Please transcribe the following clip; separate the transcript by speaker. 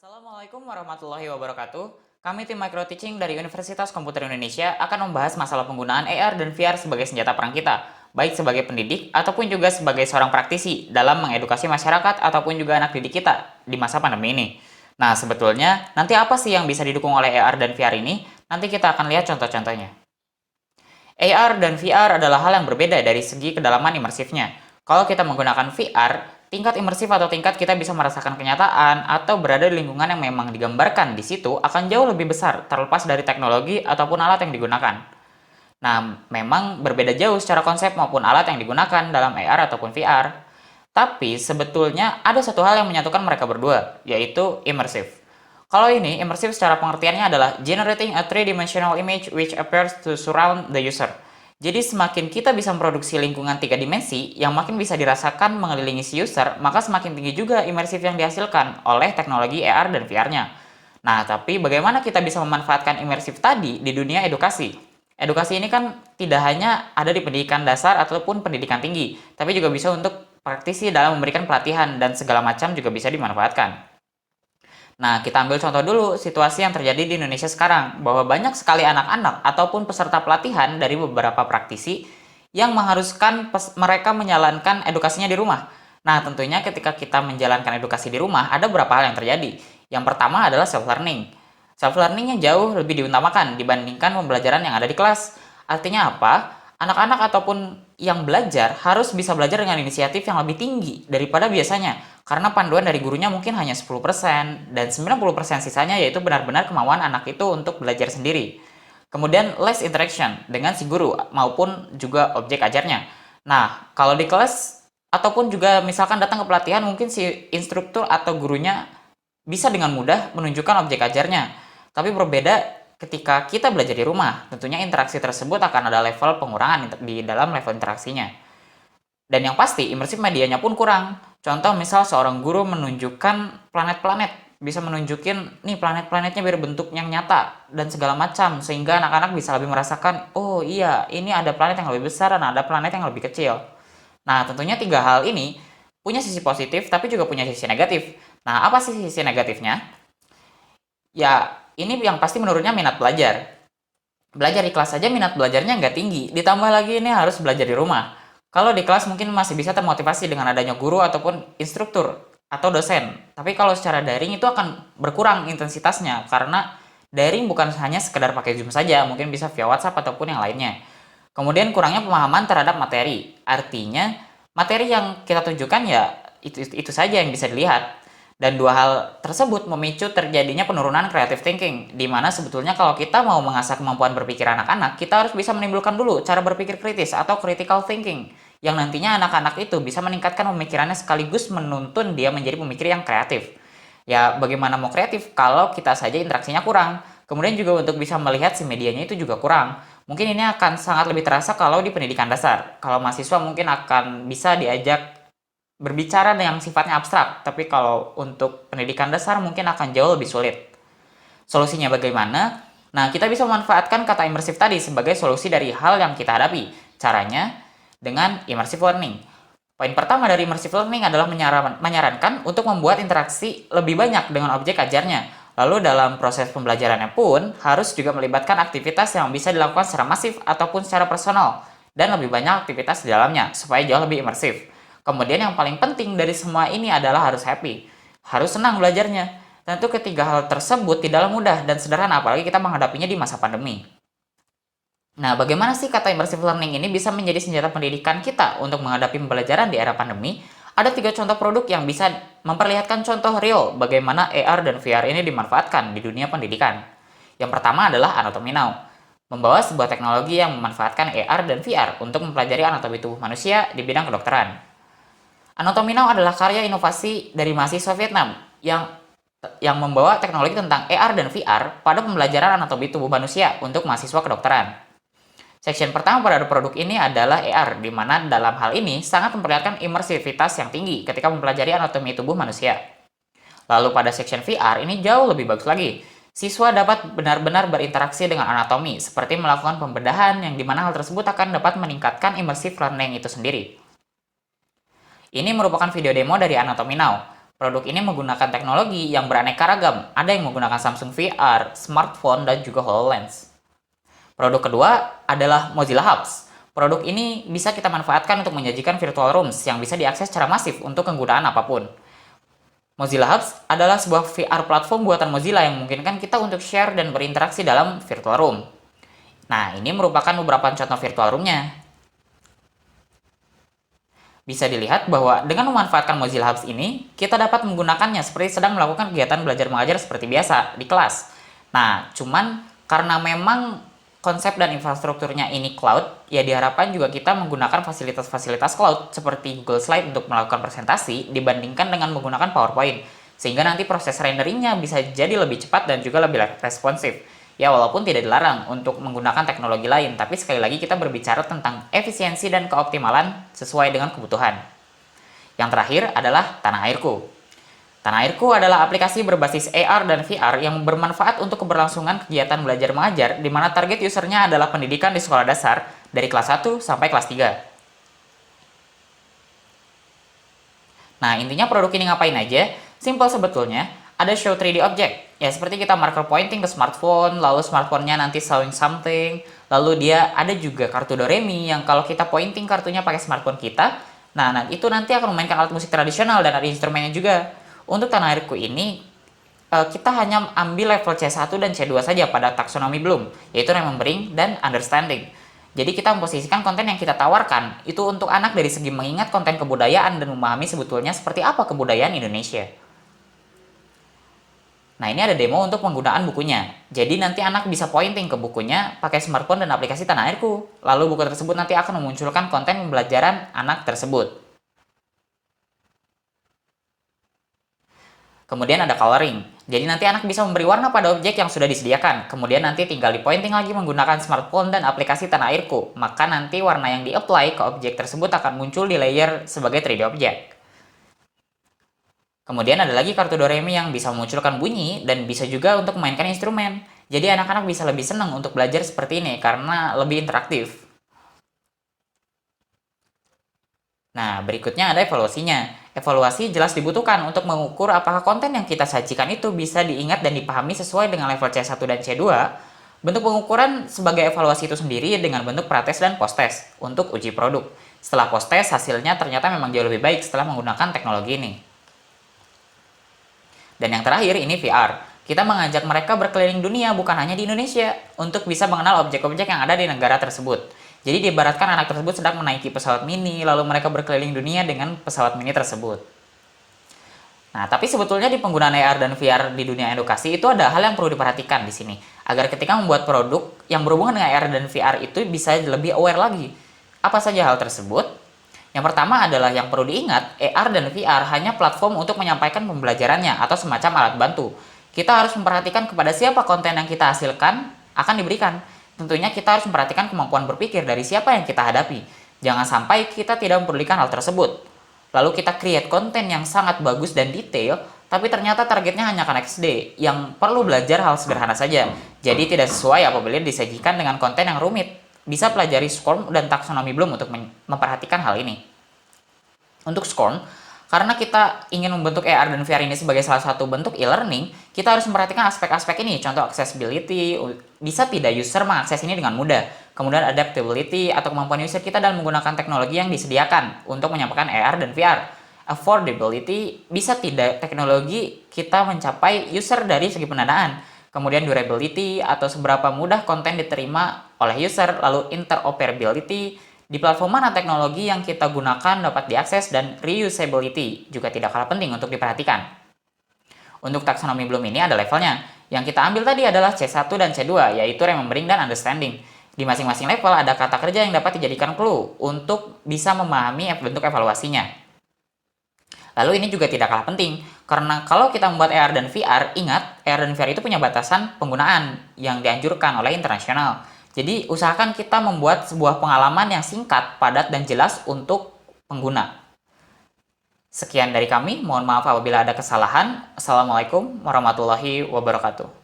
Speaker 1: Assalamualaikum warahmatullahi wabarakatuh. Kami tim Micro Teaching dari Universitas Komputer Indonesia akan membahas masalah penggunaan AR dan VR sebagai senjata perang kita, baik sebagai pendidik ataupun juga sebagai seorang praktisi dalam mengedukasi masyarakat ataupun juga anak didik kita di masa pandemi ini. Nah, sebetulnya nanti apa sih yang bisa didukung oleh AR dan VR ini? Nanti kita akan lihat contoh-contohnya. AR dan VR adalah hal yang berbeda dari segi kedalaman imersifnya. Kalau kita menggunakan VR, tingkat imersif atau tingkat kita bisa merasakan kenyataan atau berada di lingkungan yang memang digambarkan di situ akan jauh lebih besar terlepas dari teknologi ataupun alat yang digunakan. Nah, memang berbeda jauh secara konsep maupun alat yang digunakan dalam AR ataupun VR. Tapi sebetulnya ada satu hal yang menyatukan mereka berdua, yaitu immersif. Kalau ini, immersif secara pengertiannya adalah generating a three-dimensional image which appears to surround the user. Jadi semakin kita bisa memproduksi lingkungan tiga dimensi yang makin bisa dirasakan mengelilingi si user, maka semakin tinggi juga imersif yang dihasilkan oleh teknologi AR dan VR-nya. Nah, tapi bagaimana kita bisa memanfaatkan imersif tadi di dunia edukasi? Edukasi ini kan tidak hanya ada di pendidikan dasar ataupun pendidikan tinggi, tapi juga bisa untuk praktisi dalam memberikan pelatihan dan segala macam juga bisa dimanfaatkan. Nah, kita ambil contoh dulu situasi yang terjadi di Indonesia sekarang, bahwa banyak sekali anak-anak ataupun peserta pelatihan dari beberapa praktisi yang mengharuskan mereka menjalankan edukasinya di rumah. Nah, tentunya ketika kita menjalankan edukasi di rumah, ada beberapa hal yang terjadi. Yang pertama adalah self-learning. Self-learning yang jauh lebih diutamakan dibandingkan pembelajaran yang ada di kelas. Artinya apa? Anak-anak ataupun yang belajar harus bisa belajar dengan inisiatif yang lebih tinggi daripada biasanya. Karena panduan dari gurunya mungkin hanya 10% dan 90% sisanya yaitu benar-benar kemauan anak itu untuk belajar sendiri. Kemudian less interaction dengan si guru maupun juga objek ajarnya. Nah, kalau di kelas ataupun juga misalkan datang ke pelatihan mungkin si instruktur atau gurunya bisa dengan mudah menunjukkan objek ajarnya. Tapi berbeda ketika kita belajar di rumah, tentunya interaksi tersebut akan ada level pengurangan di dalam level interaksinya. Dan yang pasti, imersif medianya pun kurang. Contoh misal seorang guru menunjukkan planet-planet, bisa menunjukin nih planet-planetnya berbentuk yang nyata dan segala macam sehingga anak-anak bisa lebih merasakan, oh iya, ini ada planet yang lebih besar dan ada planet yang lebih kecil. Nah, tentunya tiga hal ini punya sisi positif tapi juga punya sisi negatif. Nah, apa sih sisi negatifnya? Ya, ini yang pasti menurunnya minat belajar. Belajar di kelas saja minat belajarnya nggak tinggi, ditambah lagi ini harus belajar di rumah. Kalau di kelas mungkin masih bisa termotivasi dengan adanya guru ataupun instruktur atau dosen. Tapi kalau secara daring itu akan berkurang intensitasnya karena daring bukan hanya sekedar pakai Zoom saja, mungkin bisa via WhatsApp ataupun yang lainnya. Kemudian kurangnya pemahaman terhadap materi. Artinya materi yang kita tunjukkan ya itu saja yang bisa dilihat. Dan dua hal tersebut memicu terjadinya penurunan creative thinking, di mana sebetulnya kalau kita mau mengasah kemampuan berpikir anak-anak, kita harus bisa menimbulkan dulu cara berpikir kritis atau critical thinking, yang nantinya anak-anak itu bisa meningkatkan pemikirannya sekaligus menuntun dia menjadi pemikir yang kreatif. Ya, bagaimana mau kreatif kalau kita saja interaksinya kurang? Kemudian juga untuk bisa melihat si medianya itu juga kurang. Mungkin ini akan sangat lebih terasa kalau di pendidikan dasar. Kalau mahasiswa mungkin akan bisa diajak berbicara yang sifatnya abstrak, tapi kalau untuk pendidikan dasar mungkin akan jauh lebih sulit. Solusinya bagaimana? Nah, kita bisa memanfaatkan kata imersif tadi sebagai solusi dari hal yang kita hadapi. Caranya dengan immersive learning. Poin pertama dari immersive learning adalah menyarankan untuk membuat interaksi lebih banyak dengan objek ajarnya. Lalu dalam proses pembelajarannya pun harus juga melibatkan aktivitas yang bisa dilakukan secara masif ataupun secara personal dan lebih banyak aktivitas di dalamnya supaya jauh lebih imersif. Kemudian yang paling penting dari semua ini adalah harus happy, harus senang belajarnya. Tentu ketiga hal tersebut tidaklah mudah dan sederhana apalagi kita menghadapinya di masa pandemi. Nah, bagaimana sih kata immersive learning ini bisa menjadi senjata pendidikan kita untuk menghadapi pembelajaran di era pandemi? Ada tiga contoh produk yang bisa memperlihatkan contoh real bagaimana AR dan VR ini dimanfaatkan di dunia pendidikan. Yang pertama adalah Anatomy Now, membawa sebuah teknologi yang memanfaatkan AR dan VR untuk mempelajari anatomi tubuh manusia di bidang kedokteran. Anatomy Now adalah karya inovasi dari mahasiswa Vietnam yang membawa teknologi tentang AR dan VR pada pembelajaran anatomi tubuh manusia untuk mahasiswa kedokteran. Section pertama pada produk ini adalah AR, di mana dalam hal ini sangat memperlihatkan imersivitas yang tinggi ketika mempelajari anatomi tubuh manusia. Lalu pada section VR ini jauh lebih bagus lagi. Siswa dapat benar-benar berinteraksi dengan anatomi, seperti melakukan pembedahan yang dimana hal tersebut akan dapat meningkatkan immersive learning itu sendiri. Ini merupakan video demo dari Anatomy Now. Produk ini menggunakan teknologi yang beraneka ragam. Ada yang menggunakan Samsung VR, smartphone, dan juga HoloLens. Produk kedua adalah Mozilla Hubs. Produk ini bisa kita manfaatkan untuk menyajikan virtual rooms yang bisa diakses secara masif untuk kegunaan apapun. Mozilla Hubs adalah sebuah VR platform buatan Mozilla yang memungkinkan kita untuk share dan berinteraksi dalam virtual room. Nah, ini merupakan beberapa contoh virtual room-nya. Bisa dilihat bahwa dengan memanfaatkan Mozilla Hubs ini, kita dapat menggunakannya seperti sedang melakukan kegiatan belajar mengajar seperti biasa di kelas. Nah, cuman karena memang konsep dan infrastrukturnya ini cloud, ya diharapkan juga kita menggunakan fasilitas-fasilitas cloud seperti Google Slide untuk melakukan presentasi dibandingkan dengan menggunakan PowerPoint, sehingga nanti proses renderingnya bisa jadi lebih cepat dan juga lebih responsif. Ya, walaupun tidak dilarang untuk menggunakan teknologi lain, tapi sekali lagi kita berbicara tentang efisiensi dan keoptimalan sesuai dengan kebutuhan. Yang terakhir adalah Tanah Airku. Tanah Airku adalah aplikasi berbasis AR dan VR yang bermanfaat untuk keberlangsungan kegiatan belajar mengajar di mana target usernya adalah pendidikan di sekolah dasar dari kelas 1 sampai kelas 3. Nah, intinya produk ini ngapain aja? Simple sebetulnya. Ada show 3D object. Ya, seperti kita marker pointing ke smartphone, lalu smartphone-nya nanti showing something, lalu dia ada juga kartu Doremi yang kalau kita pointing kartunya pakai smartphone kita, nah itu nanti akan memainkan alat musik tradisional dan ada instrumennya juga. Untuk Tanah Airku ini, kita hanya ambil level C1 dan C2 saja pada taksonomi Bloom, yaitu remembering dan understanding. Jadi kita memposisikan konten yang kita tawarkan itu untuk anak dari segi mengingat konten kebudayaan dan memahami sebetulnya seperti apa kebudayaan Indonesia. Nah, ini ada demo untuk penggunaan bukunya. Jadi nanti anak bisa pointing ke bukunya pakai smartphone dan aplikasi Tanah Airku. Lalu buku tersebut nanti akan memunculkan konten pembelajaran anak tersebut. Kemudian ada coloring. Jadi nanti anak bisa memberi warna pada objek yang sudah disediakan. Kemudian nanti tinggal di pointing lagi menggunakan smartphone dan aplikasi Tanah Airku. Maka nanti warna yang di-apply ke objek tersebut akan muncul di layer sebagai 3D object. Kemudian ada lagi kartu Doremi yang bisa memunculkan bunyi dan bisa juga untuk memainkan instrumen. Jadi anak-anak bisa lebih senang untuk belajar seperti ini karena lebih interaktif. Nah, berikutnya ada evaluasinya. Evaluasi jelas dibutuhkan untuk mengukur apakah konten yang kita sajikan itu bisa diingat dan dipahami sesuai dengan level C1 dan C2. Bentuk pengukuran sebagai evaluasi itu sendiri dengan bentuk prates dan post-test untuk uji produk. Setelah post-test, hasilnya ternyata memang jauh lebih baik setelah menggunakan teknologi ini. Dan yang terakhir ini VR. Kita mengajak mereka berkeliling dunia bukan hanya di Indonesia untuk bisa mengenal objek-objek yang ada di negara tersebut. Jadi diibaratkan anak tersebut sedang menaiki pesawat mini lalu mereka berkeliling dunia dengan pesawat mini tersebut. Nah, tapi sebetulnya di penggunaan AR dan VR di dunia edukasi itu ada hal yang perlu diperhatikan di sini agar ketika membuat produk yang berhubungan dengan AR dan VR itu bisa lebih aware lagi. Apa saja hal tersebut? Yang pertama adalah yang perlu diingat, AR dan VR hanya platform untuk menyampaikan pembelajarannya atau semacam alat bantu. Kita harus memperhatikan kepada siapa konten yang kita hasilkan akan diberikan. Tentunya kita harus memperhatikan kemampuan berpikir dari siapa yang kita hadapi. Jangan sampai kita tidak mempedulikan hal tersebut. Lalu kita create konten yang sangat bagus dan detail, tapi ternyata targetnya hanya anak SD yang perlu belajar hal sederhana saja. Jadi tidak sesuai apabila disajikan dengan konten yang rumit. Bisa pelajari SCORM dan taksonomi Bloom untuk memperhatikan hal ini. Untuk SCORM, karena kita ingin membentuk AR dan VR ini sebagai salah satu bentuk e-learning, kita harus memperhatikan aspek-aspek ini. Contoh accessibility, bisa tidak user mengakses ini dengan mudah. Kemudian adaptability atau kemampuan user kita dalam menggunakan teknologi yang disediakan untuk menyampaikan AR dan VR. Affordability, bisa tidak teknologi kita mencapai user dari segi pendanaan. Kemudian durability atau seberapa mudah konten diterima oleh user, lalu interoperability, di platform mana teknologi yang kita gunakan dapat diakses, dan reusability juga tidak kalah penting untuk diperhatikan. Untuk taksonomi Bloom ini ada levelnya. Yang kita ambil tadi adalah C1 dan C2, yaitu remembering dan understanding. Di masing-masing level ada kata kerja yang dapat dijadikan clue untuk bisa memahami bentuk evaluasinya. Lalu ini juga tidak kalah penting, karena kalau kita membuat AR dan VR, ingat, AR dan VR itu punya batasan penggunaan yang dianjurkan oleh internasional. Jadi usahakan kita membuat sebuah pengalaman yang singkat, padat, dan jelas untuk pengguna. Sekian dari kami, mohon maaf apabila ada kesalahan. Assalamualaikum warahmatullahi wabarakatuh.